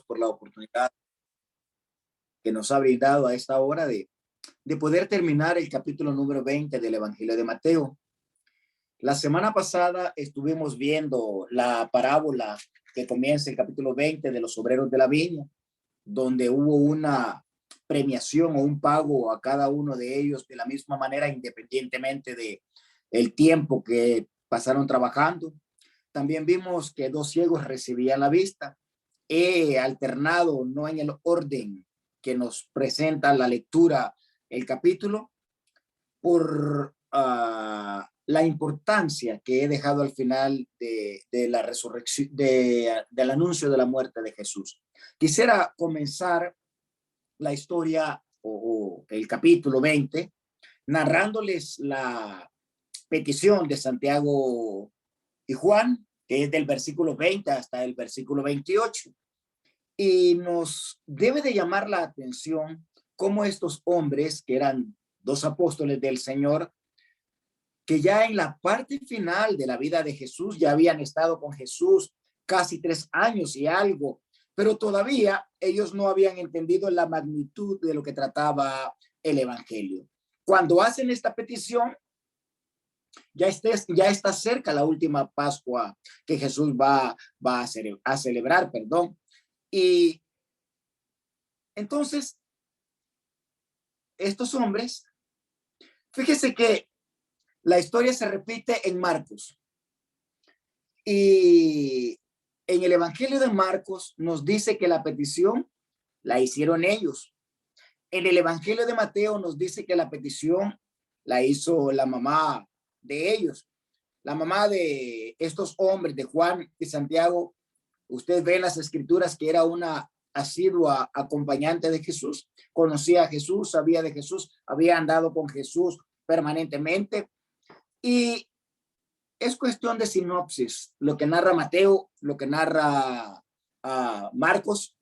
por la oportunidad que nos ha brindado a esta hora de poder terminar el capítulo número 20 del Evangelio de Mateo. La semana pasada estuvimos viendo la parábola que comienza el capítulo 20 de los obreros de la viña, donde hubo una premiación o un pago a cada uno de ellos de la misma manera, independientemente de el tiempo que pasaron trabajando. También vimos que dos ciegos recibían la vista. He alternado, no en el orden que nos presenta la lectura, el capítulo, por la importancia que he dejado al final de la resurrección, del anuncio de la muerte de Jesús. Quisiera comenzar la historia o el capítulo 20 narrándoles la petición de Santiago y Juan, que es del versículo 20 hasta el versículo 28. Y nos debe de llamar la atención cómo estos hombres, que eran dos apóstoles del Señor, que ya en la parte final de la vida de Jesús, ya habían estado con Jesús casi 3 años y algo, pero todavía ellos no habían entendido la magnitud de lo que trataba el Evangelio. Cuando hacen esta petición, ya está cerca la última Pascua que Jesús va a celebrar, perdón. Y entonces, estos hombres, fíjese que la historia se repite en Marcos. Y en el Evangelio de Marcos nos dice que la petición la hicieron ellos. En el Evangelio de Mateo nos dice que la petición la hizo la mamá de ellos. La mamá de estos hombres, de Juan y Santiago. Usted ve en las escrituras que era una asidua acompañante de Jesús, conocía a Jesús, sabía de Jesús, había andado con Jesús permanentemente. Y es cuestión de sinopsis, lo que narra Mateo, lo que narra Marcos,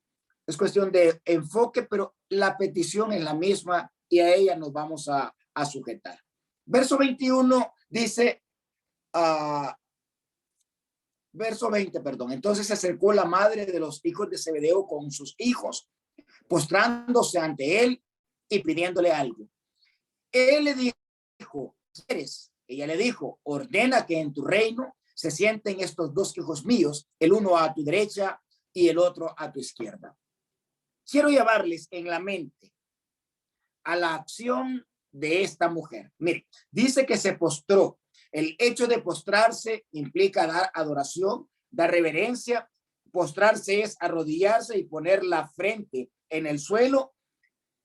es cuestión de enfoque, pero la petición es la misma y a ella nos vamos a sujetar. Verso 21 dice, verso 20, perdón. Entonces se acercó la madre de los hijos de Zebedeo con sus hijos, postrándose ante él y pidiéndole algo. Él le dijo, ¿quieres? Ella le dijo, ordena que en tu reino se sienten estos dos hijos míos, el uno a tu derecha y el otro a tu izquierda. Quiero llevarles en la mente a la acción de esta mujer. Mire, dice que se postró. El hecho de postrarse implica dar adoración, dar reverencia. Postrarse es arrodillarse y poner la frente en el suelo.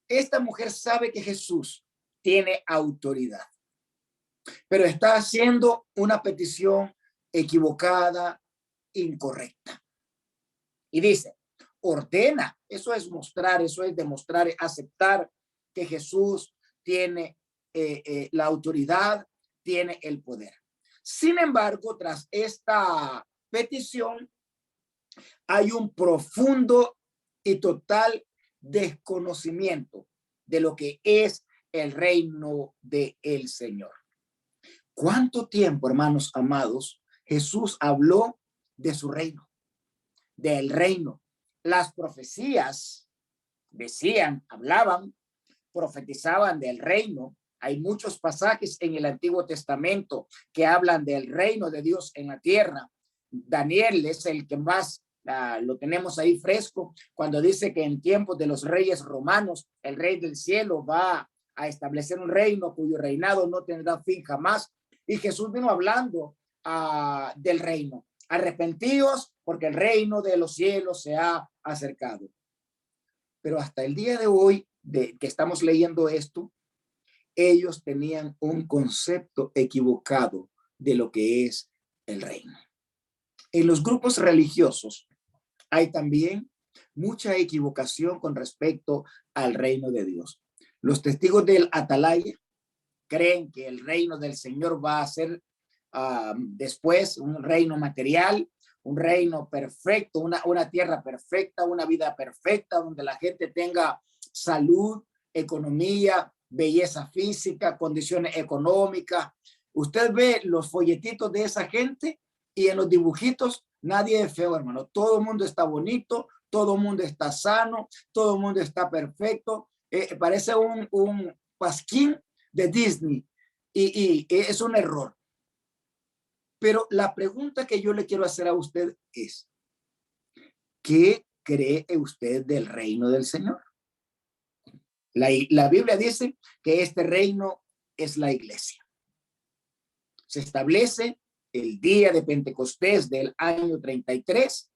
Esta mujer sabe que Jesús tiene autoridad, pero está haciendo una petición equivocada, incorrecta. Y dice, ordena, eso es mostrar, eso es demostrar, aceptar que Jesús tiene la autoridad, tiene el poder. Sin embargo, tras esta petición, hay un profundo y total desconocimiento de lo que es el reino del Señor. ¿Cuánto tiempo, hermanos amados, Jesús habló de su reino, del reino? Las profecías decían, hablaban, profetizaban del reino. Hay muchos pasajes en el Antiguo Testamento que hablan del reino de Dios en la tierra. Daniel es el que más lo tenemos ahí fresco, cuando dice que en tiempos de los reyes romanos, el rey del cielo va a establecer un reino cuyo reinado no tendrá fin jamás. Y Jesús vino hablando del reino. Arrepentíos porque el reino de los cielos se ha acercado. Pero hasta el día de hoy, que estamos leyendo esto, ellos tenían un concepto equivocado de lo que es el reino. En los grupos religiosos hay también mucha equivocación con respecto al reino de Dios. Los testigos del Atalaya creen que el reino del Señor va a ser después un reino material, un reino perfecto, una tierra perfecta, una vida perfecta, donde la gente tenga salud, economía, belleza física, condiciones económicas. Usted ve los folletitos de esa gente y en los dibujitos nadie es feo, hermano. Todo el mundo está bonito, todo el mundo está sano, todo el mundo está perfecto. Parece un pasquín de Disney y es un error. Pero la pregunta que yo le quiero hacer a usted es, ¿qué cree usted del reino del Señor? La Biblia dice que este reino es la iglesia. Se establece el día de Pentecostés del año 33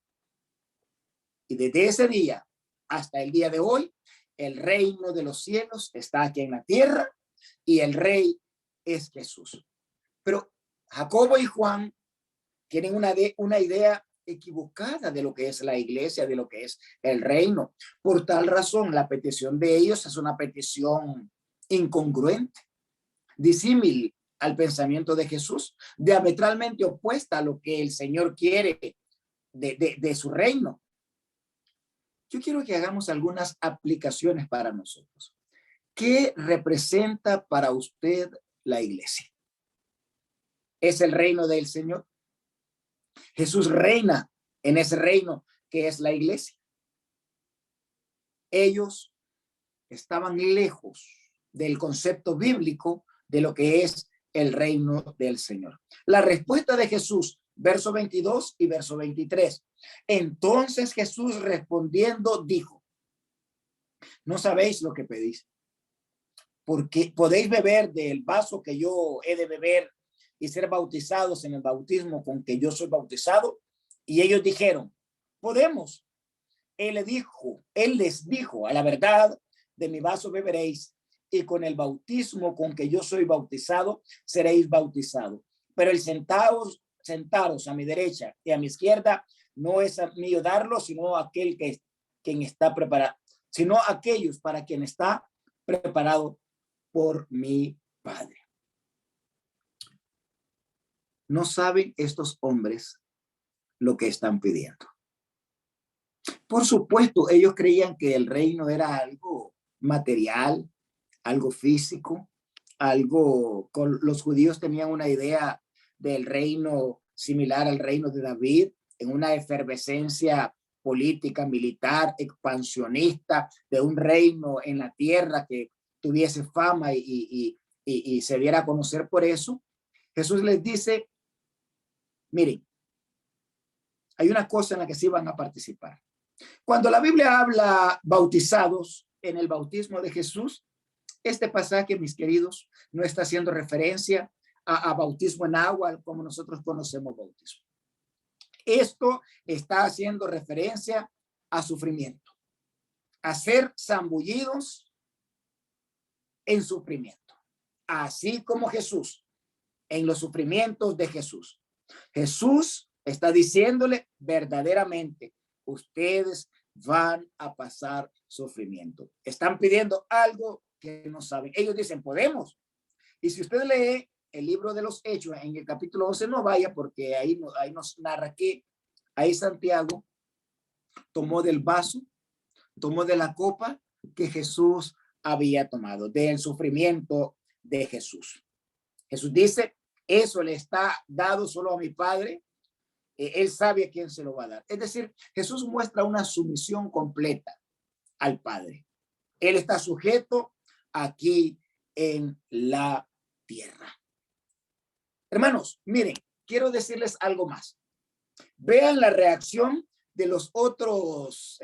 y desde ese día hasta el día de hoy, el reino de los cielos está aquí en la tierra y el rey es Jesús. Pero Jacobo y Juan tienen una idea equivocada de lo que es la iglesia, de lo que es el reino. Por tal razón, la petición de ellos es una petición incongruente, disímil al pensamiento de Jesús, diametralmente opuesta a lo que el Señor quiere de su reino. Yo quiero que hagamos algunas aplicaciones para nosotros. ¿Qué representa para usted la iglesia? ¿Es el reino del Señor? Jesús reina en ese reino que es la iglesia. Ellos estaban lejos del concepto bíblico de lo que es el reino del Señor. La respuesta de Jesús, verso 22 y verso 23. Entonces Jesús respondiendo dijo, no sabéis lo que pedís, porque podéis beber del vaso que yo he de beber y ser bautizados en el bautismo con que yo soy bautizado. Y ellos dijeron, podemos. Él les dijo, a la verdad, de mi vaso beberéis y con el bautismo con que yo soy bautizado, seréis bautizados. Pero el sentaros a mi derecha y a mi izquierda no es mío darlo, sino aquel que quien está preparado, sino aquellos para quien está preparado por mi Padre. No saben estos hombres lo que están pidiendo. Por supuesto, ellos creían que el reino era algo material, algo físico, algo, los judíos tenían una idea del reino similar al reino de David, en una efervescencia política, militar, expansionista, de un reino en la tierra que tuviese fama y se diera a conocer por eso. Jesús les dice, miren, hay una cosa en la que sí van a participar. Cuando la Biblia habla bautizados en el bautismo de Jesús, este pasaje, mis queridos, no está haciendo referencia a bautismo en agua, como nosotros conocemos bautismo. Esto está haciendo referencia a sufrimiento, a ser zambullidos en sufrimiento, así como Jesús, en los sufrimientos de Jesús. Jesús está diciéndole verdaderamente, ustedes van a pasar sufrimiento. Están pidiendo algo que no saben. Ellos dicen, podemos. Y si usted lee el libro de los Hechos en el capítulo 11, no vaya porque ahí nos narra que ahí Santiago tomó del vaso, tomó de la copa que Jesús había tomado, del sufrimiento de Jesús. Jesús dice, eso le está dado solo a mi Padre. Él sabe a quién se lo va a dar. Es decir, Jesús muestra una sumisión completa al Padre. Él está sujeto aquí en la tierra. Hermanos, miren, quiero decirles algo más. Vean la reacción de los otros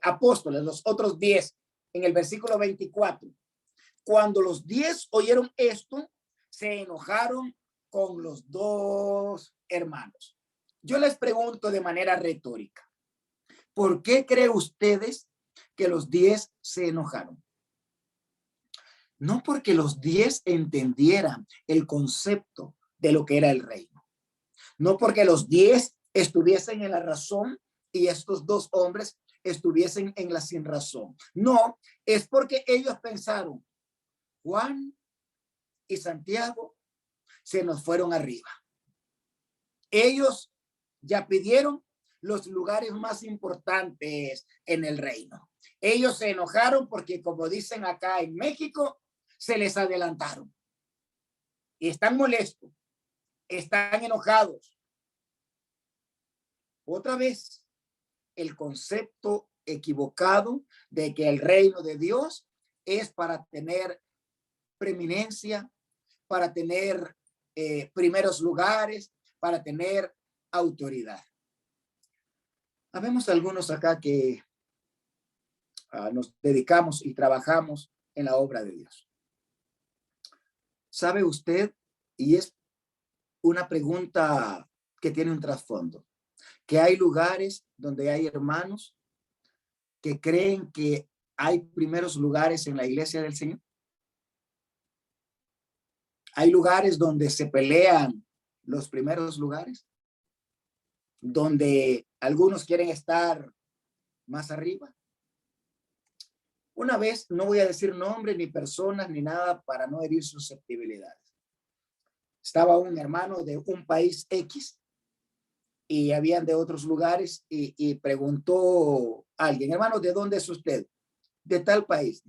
apóstoles, los otros 10, en el versículo 24. Cuando los 10 oyeron esto, se enojaron con los dos hermanos. Yo les pregunto de manera retórica, ¿por qué creen ustedes que los 10 se enojaron? No porque los 10 entendieran el concepto de lo que era el reino. No porque los 10 estuviesen en la razón y estos dos hombres estuviesen en la sin razón. No, es porque ellos pensaron, Juan y Santiago se nos fueron arriba. Ellos ya pidieron los lugares más importantes en el reino. Ellos se enojaron porque, como dicen acá en México, se les adelantaron. Y están molestos, están enojados. Otra vez, el concepto equivocado de que el reino de Dios es para tener preeminencia, para tener primeros lugares, para tener autoridad. Habemos algunos acá que nos dedicamos y trabajamos en la obra de Dios. ¿Sabe usted? Y es una pregunta que tiene un trasfondo, que hay lugares donde hay hermanos que creen que hay primeros lugares en la iglesia del Señor. Hay lugares donde se pelean los primeros lugares, donde algunos quieren estar más arriba. Una vez, no voy a decir nombres ni personas ni nada para no herir susceptibilidades. Estaba un hermano de un país X y habían de otros lugares y preguntó a alguien, hermano, ¿de dónde es usted? De tal país.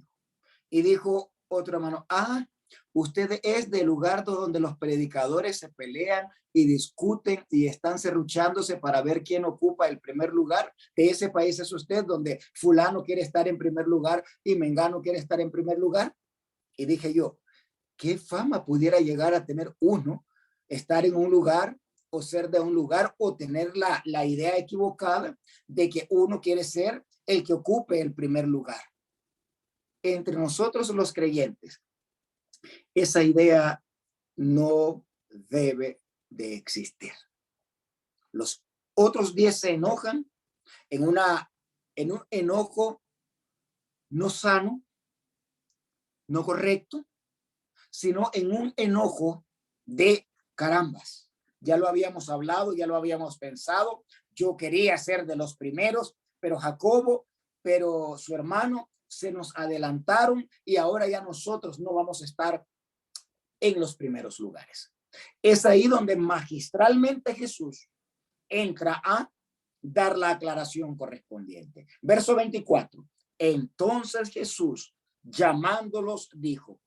Y dijo otro hermano, usted es del lugar donde los predicadores se pelean y discuten y están serruchándose para ver quién ocupa el primer lugar. De ese país es usted, donde fulano quiere estar en primer lugar y mengano quiere estar en primer lugar. Y dije yo, ¿qué fama pudiera llegar a tener uno, estar en un lugar o ser de un lugar o tener la idea equivocada de que uno quiere ser el que ocupe el primer lugar? Entre nosotros los creyentes, esa idea no debe de existir. Los otros 10 se enojan en un enojo no sano, no correcto, sino en un enojo de carambas. Ya lo habíamos hablado, ya lo habíamos pensado. Yo quería ser de los primeros, pero Jacobo, pero su hermano se nos adelantaron y ahora ya nosotros no vamos a estar en los primeros lugares. Es ahí donde magistralmente Jesús entra a dar la aclaración correspondiente. Verso 24. Entonces Jesús, llamándolos, dijo,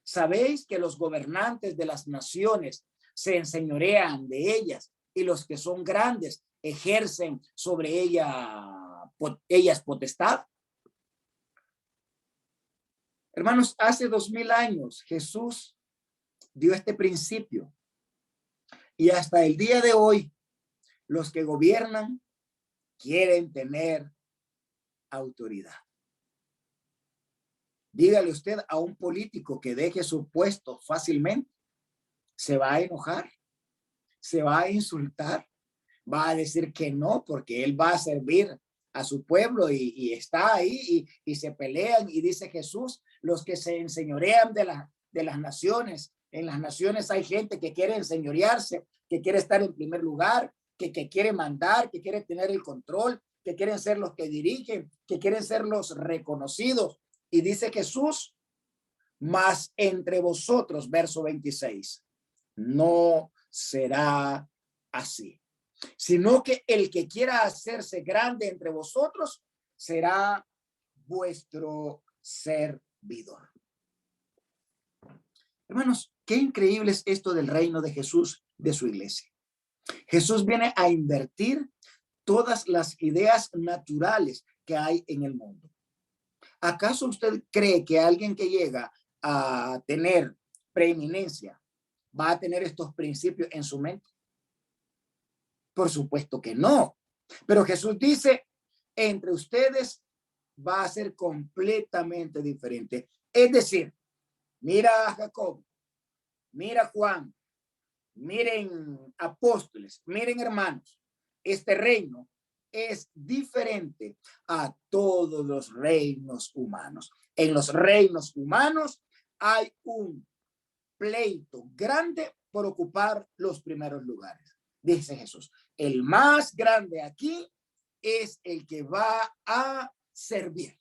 ¿sabéis que los gobernantes de las naciones se enseñorean de ellas y los que son grandes ejercen sobre ellas potestad? Hermanos, hace 2000 años Jesús dio este principio y hasta el día de hoy los que gobiernan quieren tener autoridad. Dígale usted a un político que deje su puesto fácilmente, se va a enojar, se va a insultar, va a decir que no, porque él va a servir a su pueblo y está ahí y se pelean. Y dice Jesús, los que se enseñorean de las naciones, en las naciones hay gente que quiere enseñorearse, que quiere estar en primer lugar, que quiere mandar, que quiere tener el control, que quieren ser los que dirigen, que quieren ser los reconocidos. Y dice Jesús, mas entre vosotros, verso 26, no será así, sino que el que quiera hacerse grande entre vosotros será vuestro servidor. Hermanos, qué increíble es esto del reino de Jesús, de su iglesia. Jesús viene a invertir todas las ideas naturales que hay en el mundo. ¿Acaso usted cree que alguien que llega a tener preeminencia va a tener estos principios en su mente? Por supuesto que no. Pero Jesús dice, entre ustedes va a ser completamente diferente. Es decir, mira a Jacob, mira a Juan, miren apóstoles, miren hermanos, este reino es diferente a todos los reinos humanos. En los reinos humanos hay un pleito grande por ocupar los primeros lugares. Dice Jesús, el más grande aquí es el que va a servir.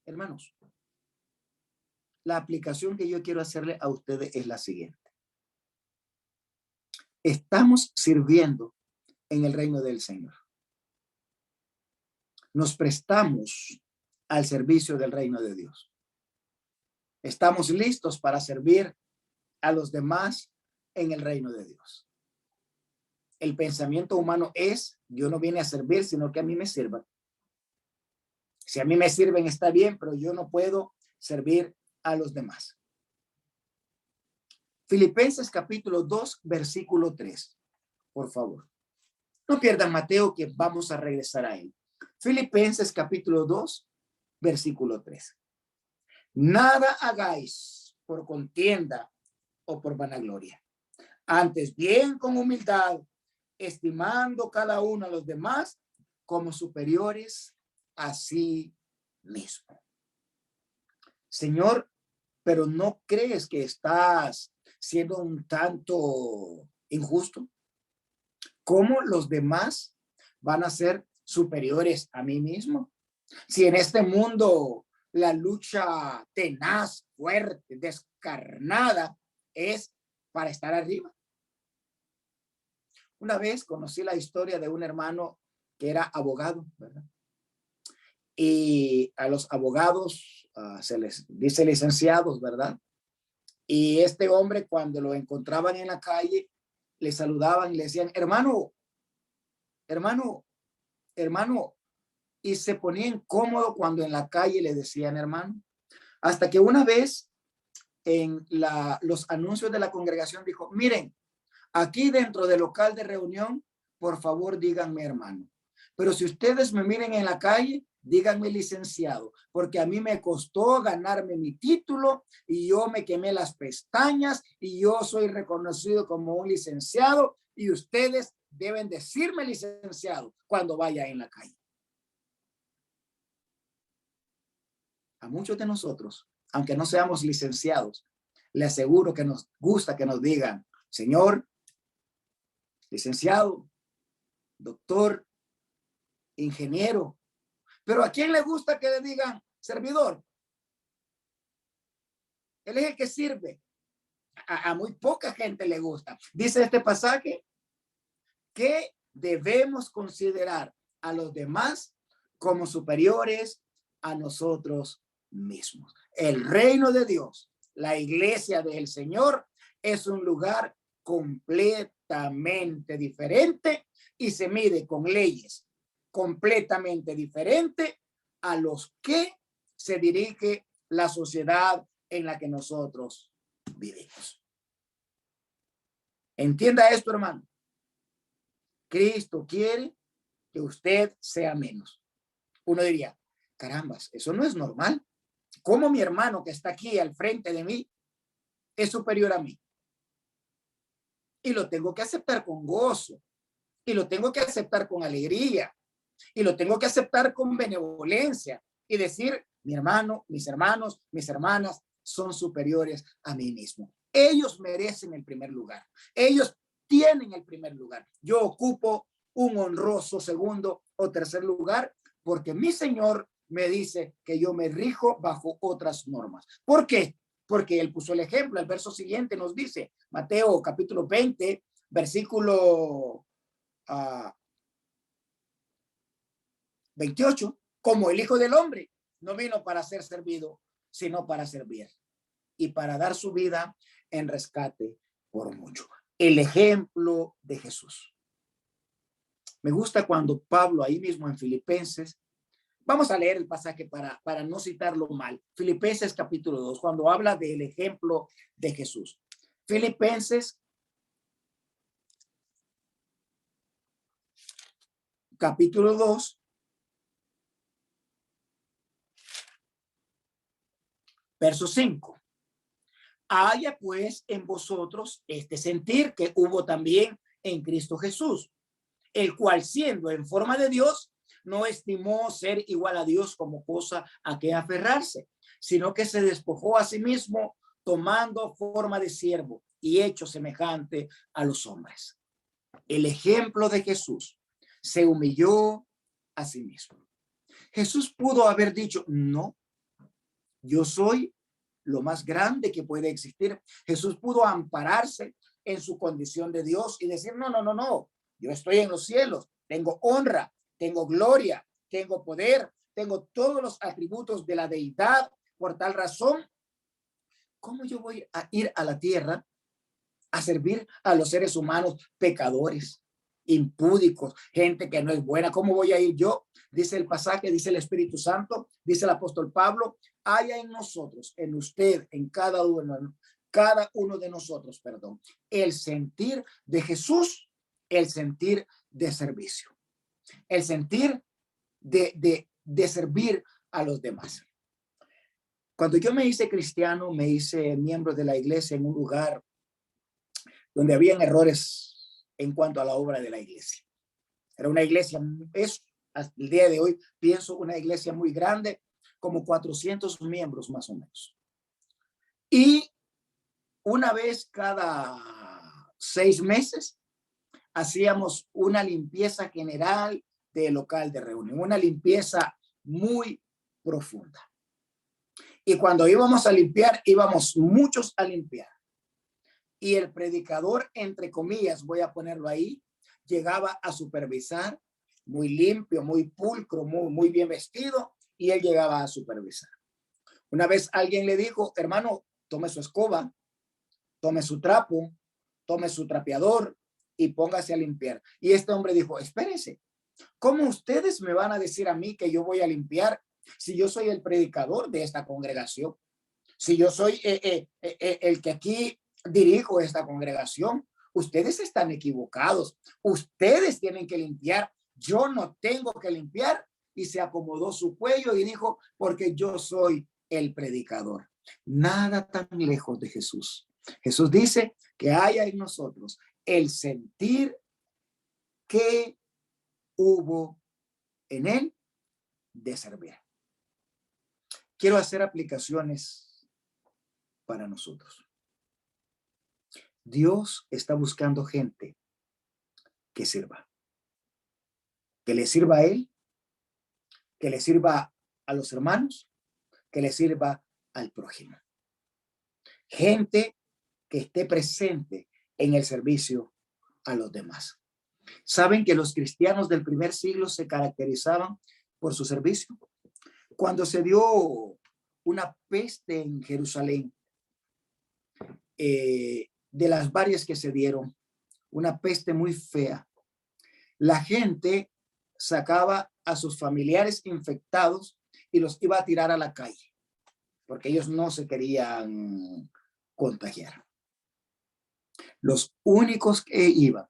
Hermanos, la aplicación que yo quiero hacerle a ustedes es la siguiente. Estamos sirviendo en el reino del Señor. Nos prestamos al servicio del reino de Dios. Estamos listos para servir a los demás en el reino de Dios. el pensamiento humano es, yo no vine a servir, sino que a mí me sirvan. Si a mí me sirven está bien, pero yo no puedo servir a los demás. Filipenses capítulo 2, versículo 3, por favor. No pierdan Mateo, que vamos a regresar a él. Filipenses capítulo 2, versículo 3. Nada hagáis por contienda o por vanagloria. Antes bien con humildad, estimando cada uno a los demás como superiores a sí mismo. Señor, pero ¿no crees que estás siendo un tanto injusto? ¿Cómo los demás van a ser superiores a mí mismo? Si en este mundo la lucha tenaz, fuerte, descarnada es para estar arriba. Una vez conocí la historia de un hermano que era abogado, ¿verdad? Y a los abogados se les dice licenciados, ¿verdad? Y este hombre, cuando lo encontraban en la calle, le saludaban y le decían, hermano, hermano, hermano, y se ponía incómodo cuando en la calle le decían hermano. Hasta que una vez en los anuncios de la congregación dijo, miren, aquí dentro del local de reunión, por favor díganme hermano. Pero si ustedes me miren en la calle, díganme licenciado, porque a mí me costó ganarme mi título y yo me quemé las pestañas y yo soy reconocido como un licenciado y ustedes deben decirme licenciado cuando vaya en la calle. A muchos de nosotros, aunque no seamos licenciados, le aseguro que nos gusta que nos digan, señor, licenciado, doctor, ingeniero. Pero ¿a quién le gusta que le digan servidor? Él es el que sirve. A muy poca gente le gusta. Dice este pasaje que debemos considerar a los demás como superiores a nosotros mismos. El reino de Dios, la iglesia del Señor, es un lugar completamente diferente y se mide con leyes completamente diferentes a los que se dirige la sociedad en la que nosotros vivimos. Entienda esto, hermano. Cristo quiere que usted sea menos. Uno diría, carambas, eso no es normal. ¿Cómo mi hermano que está aquí al frente de mí es superior a mí? Y lo tengo que aceptar con gozo. Y lo tengo que aceptar con alegría. Y lo tengo que aceptar con benevolencia. Y decir, mi hermano, mis hermanos, mis hermanas son superiores a mí mismo. Ellos merecen el primer lugar. Ellos tienen el primer lugar. Yo ocupo un honroso segundo o tercer lugar porque mi Señor me dice que yo me rijo bajo otras normas. ¿Por qué? Porque Él puso el ejemplo. El verso siguiente nos dice, Mateo capítulo 20, versículo 28, como el Hijo del Hombre no vino para ser servido, sino para servir y para dar su vida en rescate por mucho. El ejemplo de Jesús. Me gusta cuando Pablo ahí mismo en Filipenses, vamos a leer el pasaje para no citarlo mal. Filipenses capítulo 2, cuando habla del ejemplo de Jesús. Filipenses capítulo 2, verso 5. Haya pues en vosotros este sentir que hubo también en Cristo Jesús, el cual siendo en forma de Dios, no estimó ser igual a Dios como cosa a que aferrarse, sino que se despojó a sí mismo, tomando forma de siervo y hecho semejante a los hombres. El ejemplo de Jesús se humilló a sí mismo. Jesús pudo haber dicho, no, yo soy lo más grande que puede existir. Jesús pudo ampararse en su condición de Dios y decir, no, no, no, no, yo estoy en los cielos, tengo honra, tengo gloria, tengo poder, tengo todos los atributos de la deidad. Por tal razón, ¿cómo yo voy a ir a la tierra a servir a los seres humanos pecadores? impúdicos, gente que no es buena. ¿Cómo voy a ir yo? Dice el pasaje, dice el Espíritu Santo, dice el apóstol Pablo, haya en nosotros, en usted, en cada uno de nosotros, perdón, el sentir de Jesús, el sentir de servicio, el sentir de servir a los demás. Cuando yo me hice cristiano, me hice miembro de la iglesia en un lugar donde habían errores en cuanto a la obra de la iglesia. Era una iglesia, es hasta el día de hoy, pienso, una iglesia muy grande, como 400 miembros más o menos. Y una vez cada 6 meses hacíamos una limpieza general del local de reunión, una limpieza muy profunda. Y cuando íbamos a limpiar, íbamos muchos a limpiar. Y el predicador, entre comillas, voy a ponerlo ahí, llegaba a supervisar, muy limpio, muy pulcro, muy bien vestido, y él llegaba a supervisar. Una vez alguien le dijo, hermano, tome su escoba, tome su trapo, tome su trapeador y póngase a limpiar. Y este hombre dijo, espérense, ¿cómo ustedes me van a decir a mí que yo voy a limpiar si yo soy el predicador de esta congregación? Si yo soy el que aquí dirijo esta congregación, ustedes están equivocados. Ustedes tienen que limpiar. Yo no tengo que limpiar. Y se acomodó su cuello y dijo, porque yo soy el predicador. Nada tan lejos de Jesús. Jesús dice que haya en nosotros el sentir que hubo en él de servir. Quiero hacer aplicaciones para nosotros. Dios está buscando gente que sirva. Que le sirva a él, que le sirva a los hermanos, que le sirva al prójimo. Gente que esté presente en el servicio a los demás. ¿Saben que los cristianos del primer siglo se caracterizaban por su servicio? Cuando se dio una peste en Jerusalén, de las varias que se dieron, una peste muy fea, la gente sacaba a sus familiares infectados y los iba a tirar a la calle, porque ellos no se querían contagiar. Los únicos que iban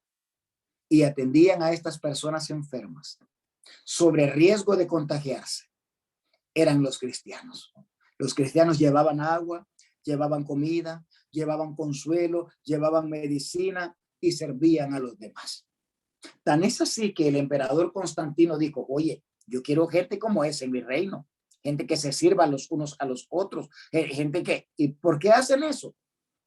y atendían a estas personas enfermas sobre riesgo de contagiarse eran los cristianos. Los cristianos llevaban agua, llevaban comida, llevaban consuelo, llevaban medicina y servían a los demás. Tan es así que el emperador Constantino dijo, oye, yo quiero gente como esa en mi reino, gente que se sirva los unos a los otros, gente que, ¿y por qué hacen eso?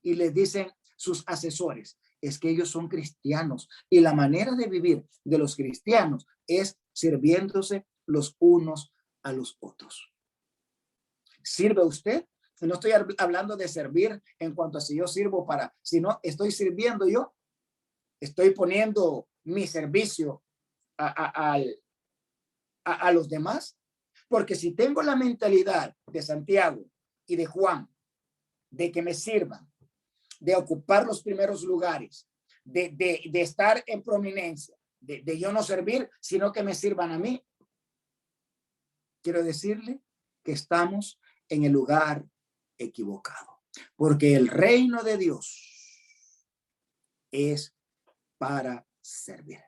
Y les dicen sus asesores, es que ellos son cristianos y la manera de vivir de los cristianos es sirviéndose los unos a los otros. ¿Sirve usted? No estoy hablando de servir en cuanto a si yo sirvo para, sino estoy sirviendo yo, estoy poniendo mi servicio a los demás, porque si tengo la mentalidad de Santiago y de Juan, de que me sirvan, de ocupar los primeros lugares, de estar en prominencia, de yo no servir, sino que me sirvan a mí, quiero decirle que estamos en el lugar equivocado, porque el reino de Dios es para servir.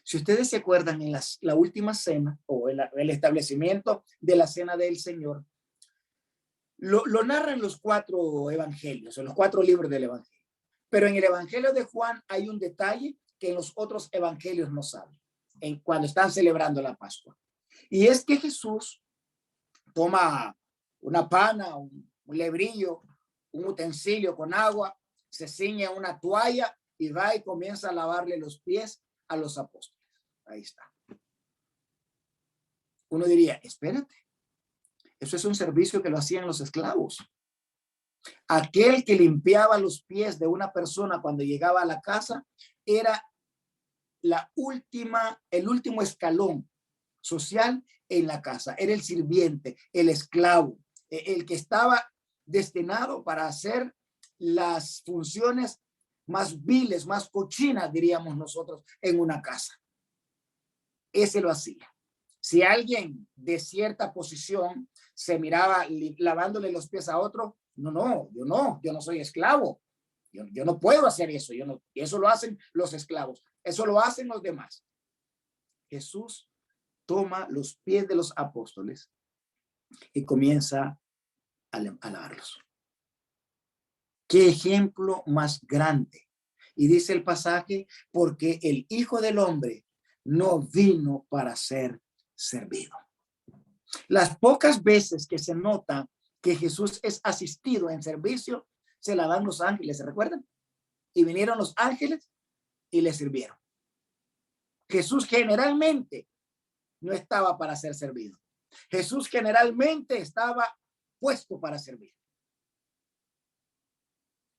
Si ustedes se acuerdan en la última cena o el establecimiento de la cena del Señor, lo narran los 4 evangelios, o los 4 libros del evangelio. Pero en el evangelio de Juan hay un detalle que en los otros evangelios no saben, cuando están celebrando la Pascua. Y es que Jesús toma una pana, un lebrillo, un utensilio con agua, se ciñe una toalla y va y comienza a lavarle los pies a los apóstoles. Ahí está. Uno diría, espérate, eso es un servicio que lo hacían los esclavos. Aquel que limpiaba los pies de una persona cuando llegaba a la casa era el último escalón social en la casa. Era el sirviente, el esclavo, el que estaba destinado para hacer las funciones más viles, más cochinas, diríamos nosotros, en una casa. Ese lo hacía. Si alguien de cierta posición se miraba lavándole los pies a otro, no, yo no soy esclavo. Yo no puedo hacer eso. Eso lo hacen los esclavos. Eso lo hacen los demás. Jesús toma los pies de los apóstoles y comienza a lavarlos. Qué ejemplo más grande. Y dice el pasaje, porque el Hijo del Hombre no vino para ser servido. Las pocas veces que se nota que Jesús es asistido en servicio, se la dan los ángeles, ¿se recuerdan? Y vinieron los ángeles y le sirvieron. Jesús generalmente no estaba para ser servido. Jesús generalmente estaba puesto para servir.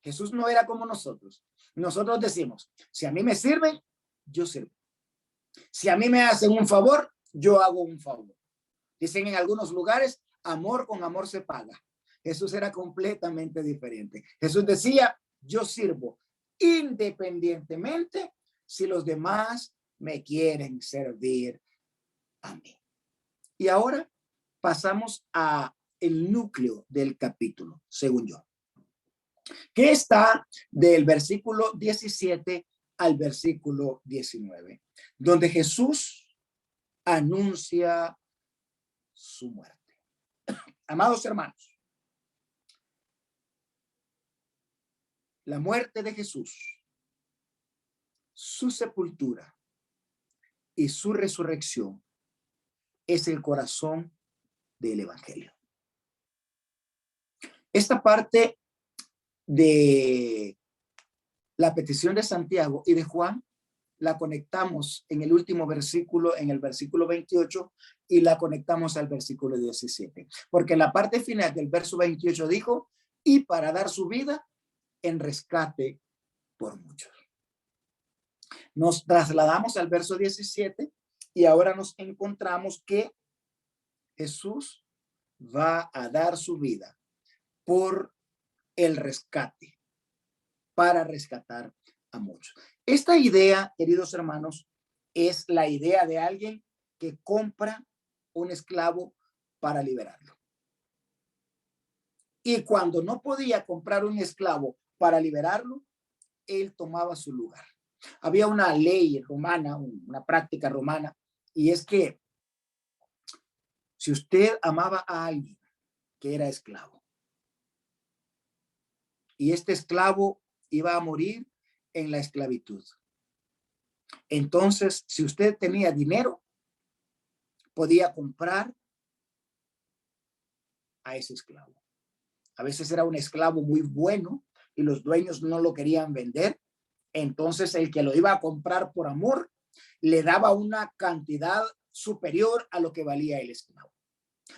Jesús no era como nosotros. Nosotros decimos, si a mí me sirven, yo sirvo. Si a mí me hacen un favor, yo hago un favor. Dicen en algunos lugares, amor con amor se paga. Jesús era completamente diferente. Jesús decía, yo sirvo independientemente si los demás me quieren servir a mí. Y ahora pasamos a el núcleo del capítulo, según yo, que está del versículo 17 al versículo 19, donde Jesús anuncia su muerte. Amados hermanos, la muerte de Jesús, su sepultura y su resurrección es el corazón del evangelio. Esta parte de la petición de Santiago y de Juan la conectamos en el último versículo, en el versículo 28, y la conectamos al versículo 17, porque en la parte final del verso 28 dijo, y para dar su vida en rescate por muchos. Nos trasladamos al verso 17 y ahora nos encontramos que Jesús va a dar su vida por el rescate, para rescatar a muchos. Esta idea, queridos hermanos, es la idea de alguien que compra un esclavo para liberarlo. Y cuando no podía comprar un esclavo para liberarlo, él tomaba su lugar. Había una ley romana, una práctica romana, y es que si usted amaba a alguien que era esclavo, y este esclavo iba a morir en la esclavitud, entonces si usted tenía dinero, podía comprar a ese esclavo. A veces era un esclavo muy bueno y los dueños no lo querían vender. Entonces el que lo iba a comprar por amor le daba una cantidad superior a lo que valía el esclavo.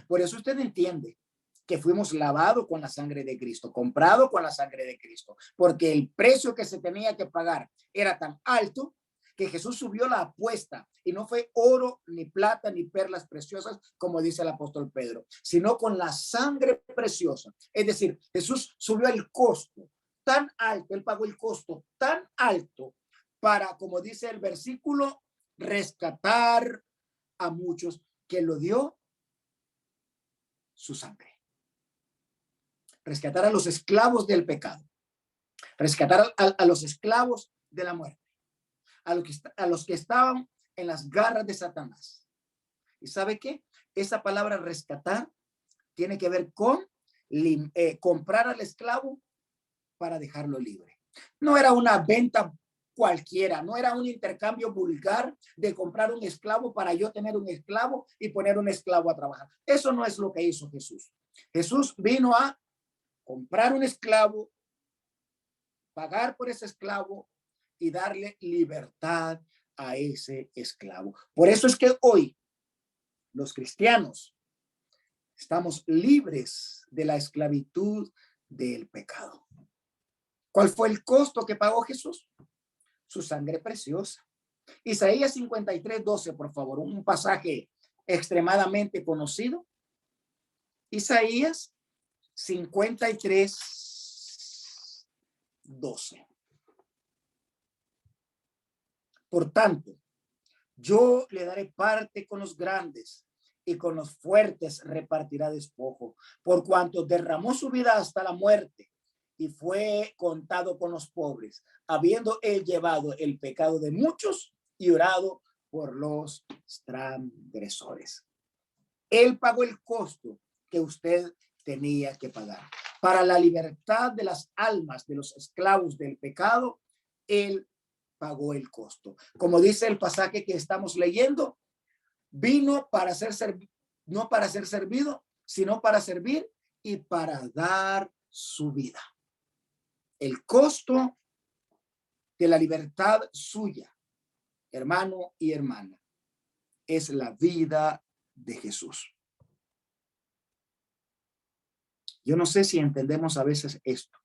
Por eso usted entiende que fuimos lavados con la sangre de Cristo, comprado con la sangre de Cristo, porque el precio que se tenía que pagar era tan alto que Jesús subió la apuesta y no fue oro, ni plata, ni perlas preciosas, como dice el apóstol Pedro, sino con la sangre preciosa. Es decir, Jesús subió el costo tan alto, él pagó el costo tan alto para, como dice el versículo, rescatar a muchos, que lo dio su sangre. Rescatar a los esclavos del pecado, rescatar a los esclavos de la muerte, a los que estaban en las garras de Satanás. ¿Y sabe qué? Esa palabra rescatar tiene que ver con comprar al esclavo para dejarlo libre. No era una venta cualquiera, no era un intercambio vulgar de comprar un esclavo para yo tener un esclavo y poner un esclavo a trabajar. Eso no es lo que hizo Jesús. Jesús vino a comprar un esclavo, pagar por ese esclavo y darle libertad a ese esclavo. Por eso es que hoy los cristianos estamos libres de la esclavitud del pecado. ¿Cuál fue el costo que pagó Jesús? Su sangre preciosa. Isaías 53:12, por favor, un pasaje extremadamente conocido. Isaías 53:12. Por tanto, yo le daré parte con los grandes y con los fuertes repartirá despojo, por cuanto derramó su vida hasta la muerte y fue contado con los pobres, habiendo él llevado el pecado de muchos y orado por los transgresores. Él pagó el costo que usted tenía que pagar. Para la libertad de las almas de los esclavos del pecado, él pagó el costo. Como dice el pasaje que estamos leyendo, vino para no para ser servido, sino para servir y para dar su vida. El costo de la libertad suya, hermano y hermana, es la vida de Jesús. Yo no sé si entendemos a veces esto.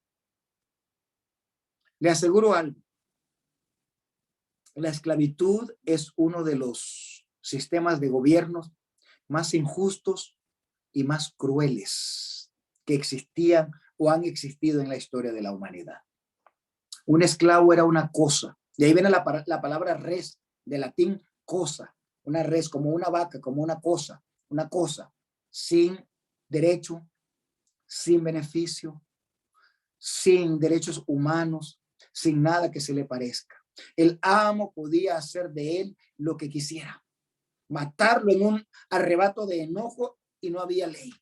Le aseguro algo. La esclavitud es uno de los sistemas de gobierno más injustos y más crueles que existían o han existido en la historia de la humanidad. Un esclavo era una cosa. De ahí viene la palabra res, de latín cosa. Una res como una vaca, como una cosa, sin derecho, sin beneficio, sin derechos humanos, sin nada que se le parezca. El amo podía hacer de él lo que quisiera, matarlo en un arrebato de enojo y no había ley.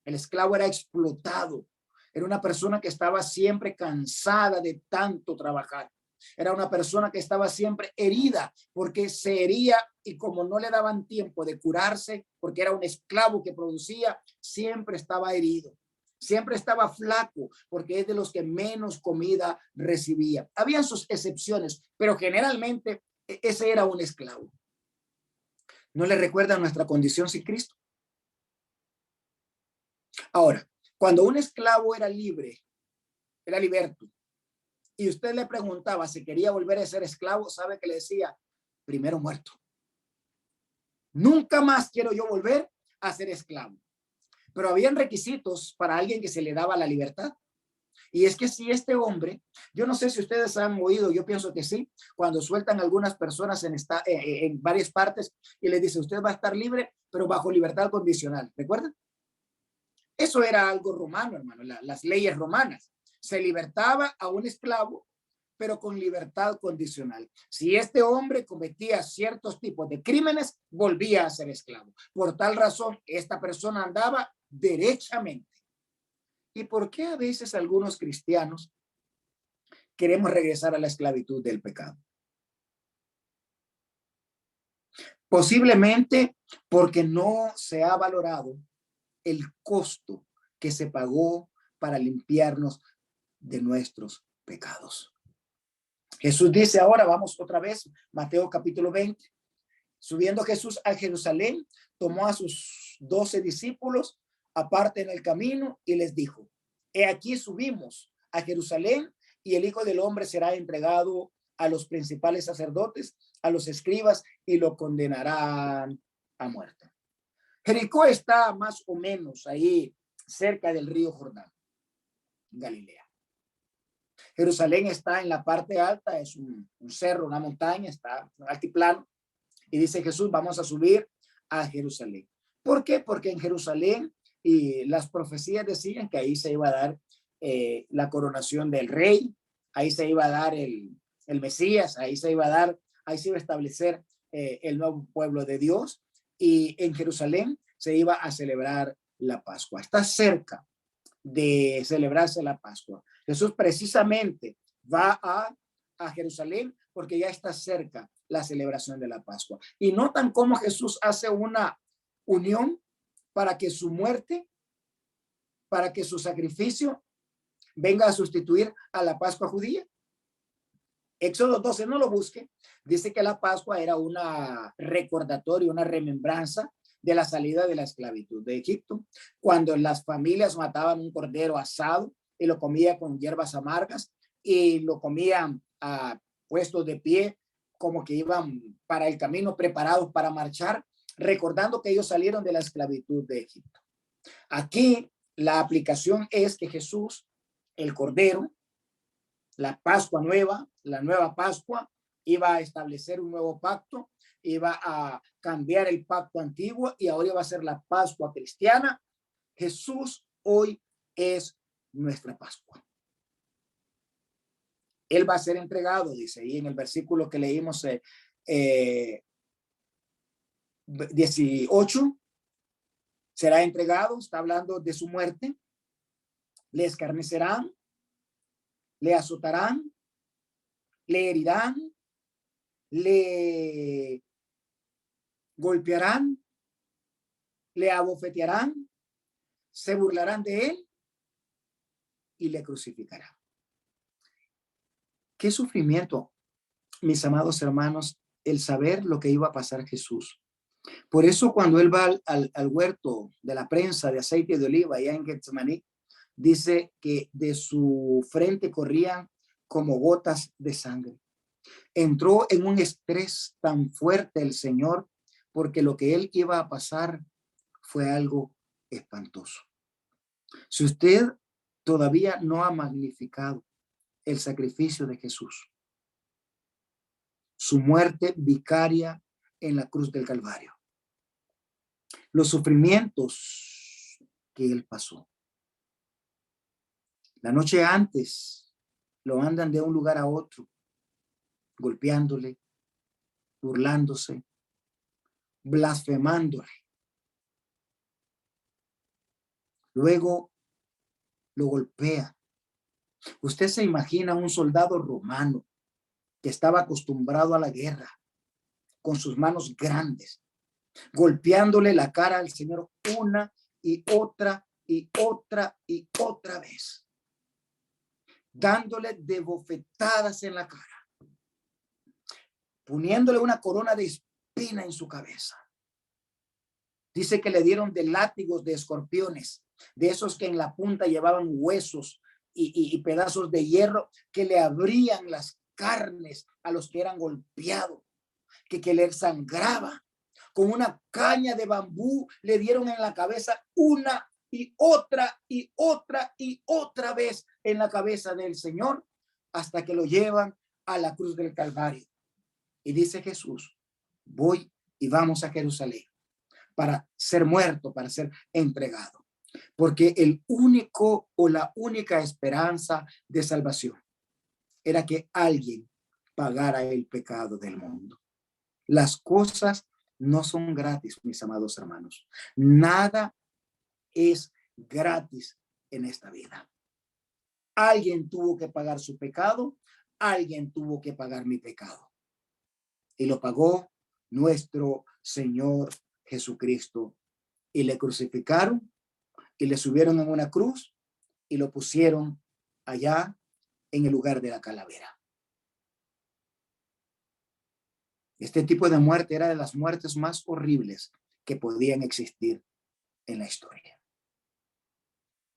El esclavo era explotado, era una persona que estaba siempre cansada de tanto trabajar. Era una persona que estaba siempre herida porque se hería y como no le daban tiempo de curarse, porque era un esclavo que producía, siempre estaba herido. Siempre estaba flaco porque es de los que menos comida recibía. Habían sus excepciones, pero generalmente ese era un esclavo. ¿No le recuerda nuestra condición sin Cristo? Ahora, cuando un esclavo era libre, era liberto, y usted le preguntaba si quería volver a ser esclavo, ¿sabe que le decía? Primero muerto. Nunca más quiero yo volver a ser esclavo. Pero habían requisitos para alguien que se le daba la libertad. Y es que si este hombre, yo no sé si ustedes han oído, yo pienso que sí, cuando sueltan algunas personas en varias partes y les dice, usted va a estar libre, pero bajo libertad condicional. ¿Recuerdan? Eso era algo romano, hermano, las leyes romanas. Se libertaba a un esclavo, pero con libertad condicional. Si este hombre cometía ciertos tipos de crímenes, volvía a ser esclavo. Por tal razón, esta persona andaba derechamente. ¿Y por qué a veces algunos cristianos queremos regresar a la esclavitud del pecado? Posiblemente porque no se ha valorado el costo que se pagó para limpiarnos de nuestros pecados. Jesús dice ahora, vamos otra vez, Mateo capítulo 20. Subiendo Jesús a Jerusalén, tomó a sus 12 discípulos aparte en el camino y les dijo, he aquí subimos a Jerusalén y el Hijo del Hombre será entregado a los principales sacerdotes, a los escribas y lo condenarán a muerte. Jericó está más o menos ahí cerca del río Jordán, Galilea. Jerusalén está en la parte alta, es un cerro, una montaña, está en altiplano. Y dice Jesús, vamos a subir a Jerusalén. ¿Por qué? Porque en Jerusalén y las profecías decían que ahí se iba a dar la coronación del rey, ahí se iba a dar el Mesías, ahí se iba a establecer el nuevo pueblo de Dios y en Jerusalén se iba a celebrar la Pascua. Está cerca de celebrarse la Pascua. Jesús precisamente va a Jerusalén porque ya está cerca la celebración de la Pascua. Y notan cómo Jesús hace una unión para que su muerte, para que su sacrificio venga a sustituir a la Pascua judía. Éxodo 12, no lo busque, dice que la Pascua era una recordatoria, una remembranza de la salida de la esclavitud de Egipto, cuando las familias mataban un cordero asado y lo comían con hierbas amargas y lo comían puestos de pie, como que iban para el camino, preparados para marchar, recordando que ellos salieron de la esclavitud de Egipto. Aquí la aplicación es que Jesús, el Cordero, la Pascua nueva, la nueva Pascua, iba a establecer un nuevo pacto, iba a cambiar el pacto antiguo y ahora iba a ser la Pascua cristiana. Jesús hoy es nuestra Pascua. Él va a ser entregado, dice ahí en el versículo que leímos 18, será entregado, está hablando de su muerte. Le escarnecerán, le azotarán, le herirán, le golpearán, le abofetearán, se burlarán de él y le crucificarán. Qué sufrimiento, mis amados hermanos, el saber lo que iba a pasar Jesús. Por eso cuando él va al huerto de la prensa de aceite de oliva allá en Getsemaní, dice que de su frente corrían como gotas de sangre. Entró en un estrés tan fuerte el Señor porque lo que él iba a pasar fue algo espantoso. Si usted todavía no ha magnificado el sacrificio de Jesús, su muerte vicaria en la cruz del Calvario, los sufrimientos que él pasó. La noche antes lo mandan de un lugar a otro, golpeándole, burlándose, blasfemándole. Luego lo golpea. Usted se imagina un soldado romano que estaba acostumbrado a la guerra, con sus manos grandes, golpeándole la cara al Señor una y otra y otra y otra vez, dándole de bofetadas en la cara, poniéndole una corona de espina en su cabeza. Dice que le dieron de látigos de escorpiones, de esos que en la punta llevaban huesos y pedazos de hierro que le abrían las carnes a los que eran golpeados, que le sangraba. Con una caña de bambú le dieron en la cabeza una y otra y otra y otra vez en la cabeza del Señor hasta que lo llevan a la cruz del Calvario. Y dice Jesús, voy y vamos a Jerusalén para ser muerto, para ser entregado. Porque el único o la única esperanza de salvación era que alguien pagara el pecado del mundo. Las cosas no son gratis, mis amados hermanos. Nada es gratis en esta vida. Alguien tuvo que pagar su pecado, alguien tuvo que pagar mi pecado. Y lo pagó nuestro Señor Jesucristo. Y le crucificaron y le subieron en una cruz y lo pusieron allá en el lugar de la calavera. Este tipo de muerte era de las muertes más horribles que podían existir en la historia.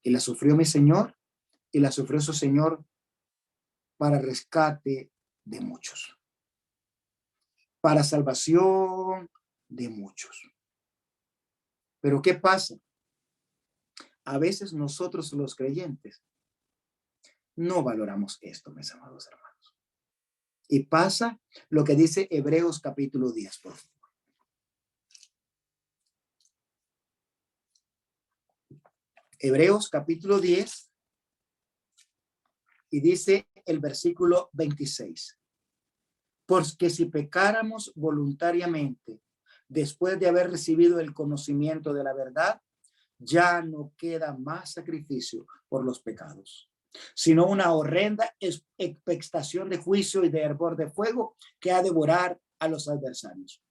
Y la sufrió mi Señor, y la sufrió su Señor para rescate de muchos, para salvación de muchos. Pero ¿qué pasa? A veces nosotros los creyentes no valoramos esto, mis amados hermanos. Y pasa lo que dice Hebreos capítulo 10, por favor. Hebreos capítulo 10 y dice el versículo 26. Porque si pecáramos voluntariamente después de haber recibido el conocimiento de la verdad, ya no queda más sacrificio por los pecados, sino una horrenda expectación de juicio y de hervor de fuego que ha de devorar a los adversarios.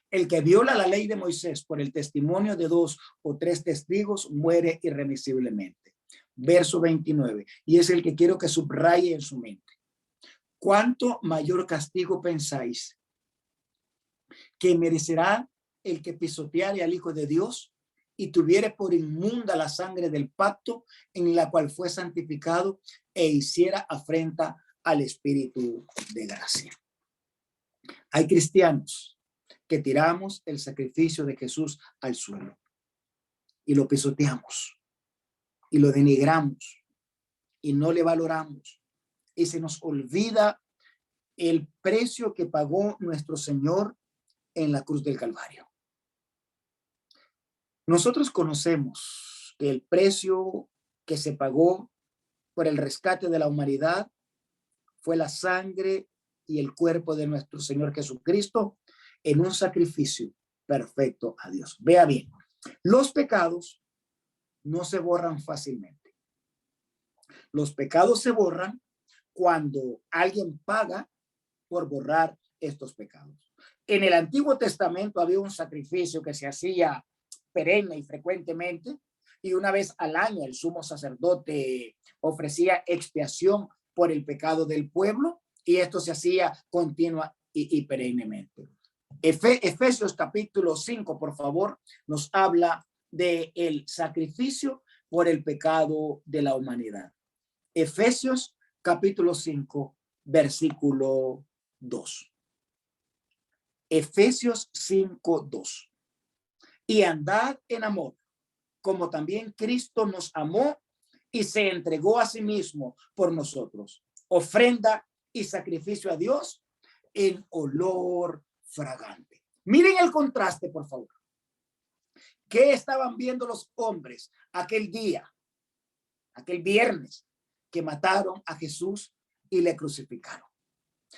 El que viola la ley de Moisés por el testimonio de 2 o 3 testigos muere irremisiblemente. Verso 29. Y es el que quiero que subraye en su mente. ¿Cuánto mayor castigo pensáis que merecerá el que pisoteare al Hijo de Dios y tuviere por inmunda la sangre del pacto en la cual fue santificado e hiciera afrenta al Espíritu de gracia? Hay cristianos que tiramos el sacrificio de Jesús al suelo y lo pisoteamos y lo denigramos y no le valoramos y se nos olvida el precio que pagó nuestro Señor en la cruz del Calvario. Nosotros conocemos que el precio que se pagó por el rescate de la humanidad fue la sangre y el cuerpo de nuestro Señor Jesucristo en un sacrificio perfecto a Dios. Vea bien, los pecados no se borran fácilmente. Los pecados se borran cuando alguien paga por borrar estos pecados. En el Antiguo Testamento había un sacrificio que se hacía perenne y frecuentemente, y una vez al año el sumo sacerdote ofrecía expiación por el pecado del pueblo, y esto se hacía continua y perennemente. Efesios capítulo 5, por favor, nos habla de el sacrificio por el pecado de la humanidad. Efesios capítulo 5, versículo 2. Efesios 5, 2. Y andad en amor, como también Cristo nos amó y se entregó a sí mismo por nosotros, ofrenda y sacrificio a Dios en olor fragante. Miren el contraste, por favor. ¿Qué estaban viendo los hombres aquel día, aquel viernes, que mataron a Jesús y le crucificaron?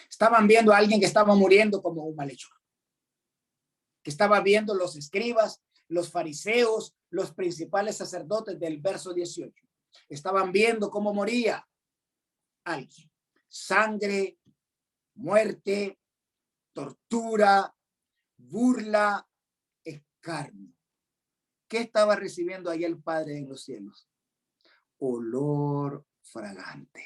Estaban viendo a alguien que estaba muriendo como un malhechor, que estaba viendo los escribas, los fariseos, los principales sacerdotes del verso 18. Estaban viendo cómo moría alguien. Sangre, muerte, tortura, burla, escarnio. ¿Qué estaba recibiendo ahí el Padre en los cielos? Olor fragante.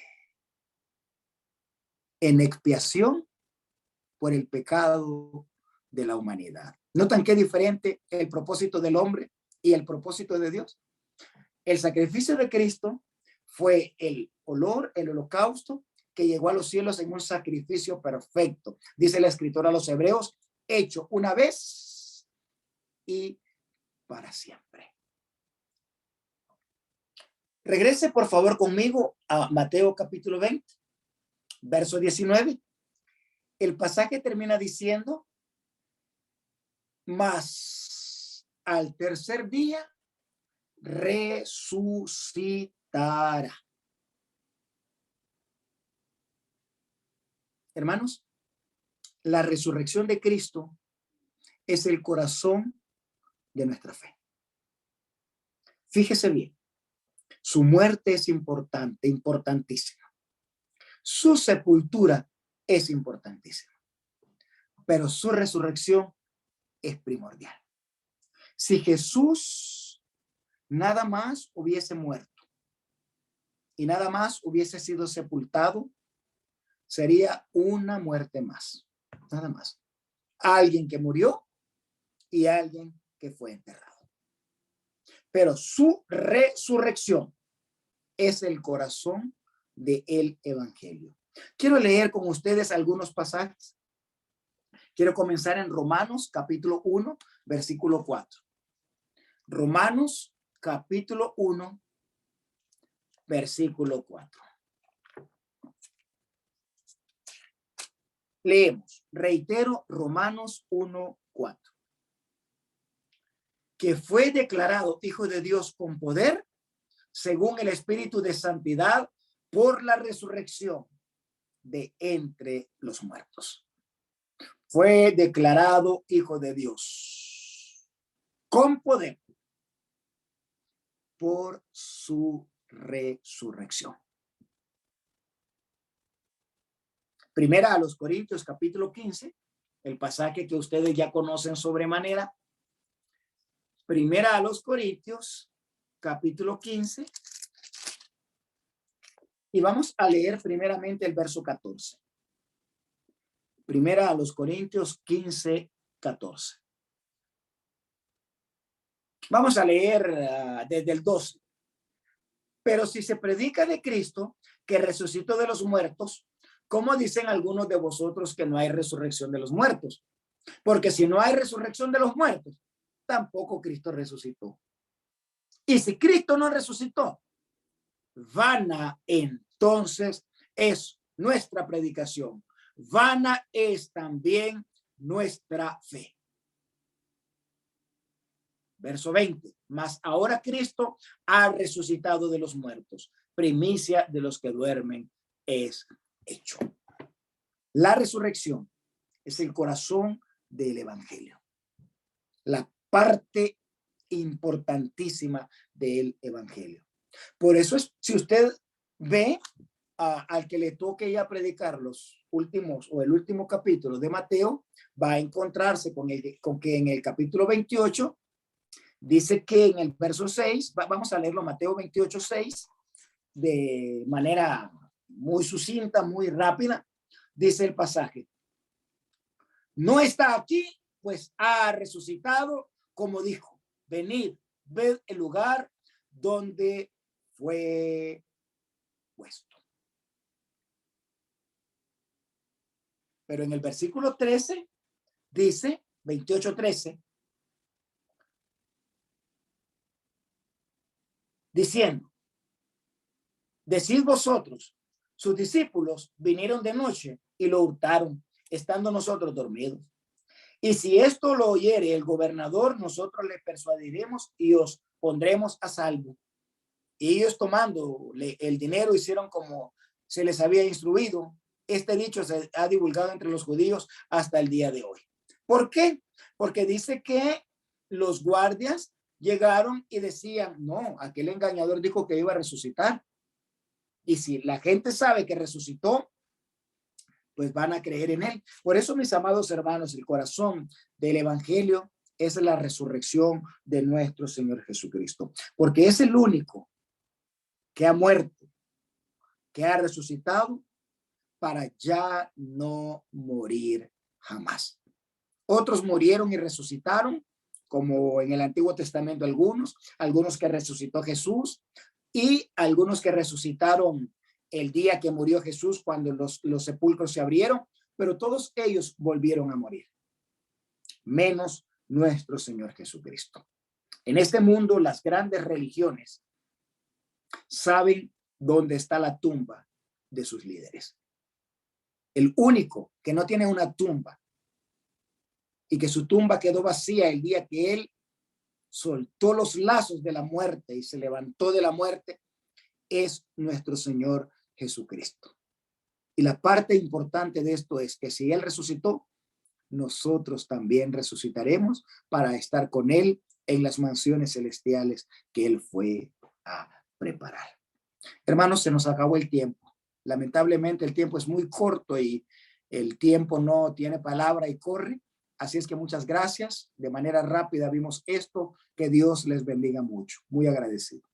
En expiación por el pecado de la humanidad. ¿Notan qué diferente el propósito del hombre y el propósito de Dios? El sacrificio de Cristo fue el olor, el holocausto que llegó a los cielos en un sacrificio perfecto. Dice la escritora a los Hebreos, hecho una vez y para siempre. Regrese por favor conmigo a Mateo capítulo 20, verso 19. El pasaje termina diciendo, mas al tercer día resucitará. Hermanos, la resurrección de Cristo es el corazón de nuestra fe. Fíjese bien, su muerte es importante, importantísima. Su sepultura es importantísima, pero su resurrección es primordial. Si Jesús nada más hubiese muerto y nada más hubiese sido sepultado, sería una muerte más, nada más. Alguien que murió y alguien que fue enterrado. Pero su resurrección es el corazón del evangelio. Quiero leer con ustedes algunos pasajes. Quiero comenzar en Romanos capítulo 1, versículo 4. Romanos capítulo 1, versículo 4. Leemos, reitero, Romanos 1, 4. Que fue declarado hijo de Dios con poder, según el Espíritu de Santidad, por la resurrección de entre los muertos. Fue declarado hijo de Dios con poder por su resurrección. Primera a los Corintios capítulo 15, el pasaje que ustedes ya conocen sobremanera. Primera a los Corintios capítulo 15. Y vamos a leer primeramente el verso 14. Primera a los Corintios 15, 14. Vamos a leer desde el 12. Pero si se predica de Cristo, que resucitó de los muertos, ¿cómo dicen algunos de vosotros que no hay resurrección de los muertos? Porque si no hay resurrección de los muertos, tampoco Cristo resucitó. Y si Cristo no resucitó, vana entonces es nuestra predicación, vana es también nuestra fe. Verso 20, mas ahora Cristo ha resucitado de los muertos, primicia de los que duermen es hecho. La resurrección es el corazón del evangelio, la parte importantísima del evangelio. Por eso es, si usted ve al que le toque ya predicar los últimos o el último capítulo de Mateo, va a encontrarse con que en el capítulo 28 dice que en el verso 6, vamos a leerlo, Mateo 28, 6, de manera muy sucinta, muy rápida, dice el pasaje: no está aquí, pues ha resucitado, como dijo, venid, ved el lugar donde fue puesto. Pero en el versículo 13 dice, 28, 13, diciendo: decid vosotros, sus discípulos vinieron de noche y lo hurtaron, estando nosotros dormidos. Y si esto lo oyere el gobernador, nosotros le persuadiremos y os pondremos a salvo. Y ellos, tomando el dinero, hicieron como se les había instruido. Este dicho se ha divulgado entre los judíos hasta el día de hoy. ¿Por qué? Porque dice que los guardias llegaron y decían: no, aquel engañador dijo que iba a resucitar. Y si la gente sabe que resucitó, pues van a creer en él. Por eso, mis amados hermanos, el corazón del evangelio es la resurrección de nuestro Señor Jesucristo, porque es el único que ha muerto, que ha resucitado para ya no morir jamás. Otros murieron y resucitaron, como en el Antiguo Testamento algunos que resucitó Jesús y algunos que resucitaron el día que murió Jesús, cuando los sepulcros se abrieron, pero todos ellos volvieron a morir, menos nuestro Señor Jesucristo. En este mundo, las grandes religiones saben dónde está la tumba de sus líderes. El único que no tiene una tumba y que su tumba quedó vacía el día que él soltó los lazos de la muerte y se levantó de la muerte es nuestro Señor Jesucristo. Y la parte importante de esto es que si él resucitó, nosotros también resucitaremos para estar con él en las mansiones celestiales que él fue a preparar. Hermanos, se nos acabó el tiempo. Lamentablemente el tiempo es muy corto y el tiempo no tiene palabra y corre. Así es que muchas gracias. De manera rápida vimos esto. Que Dios les bendiga mucho. Muy agradecido.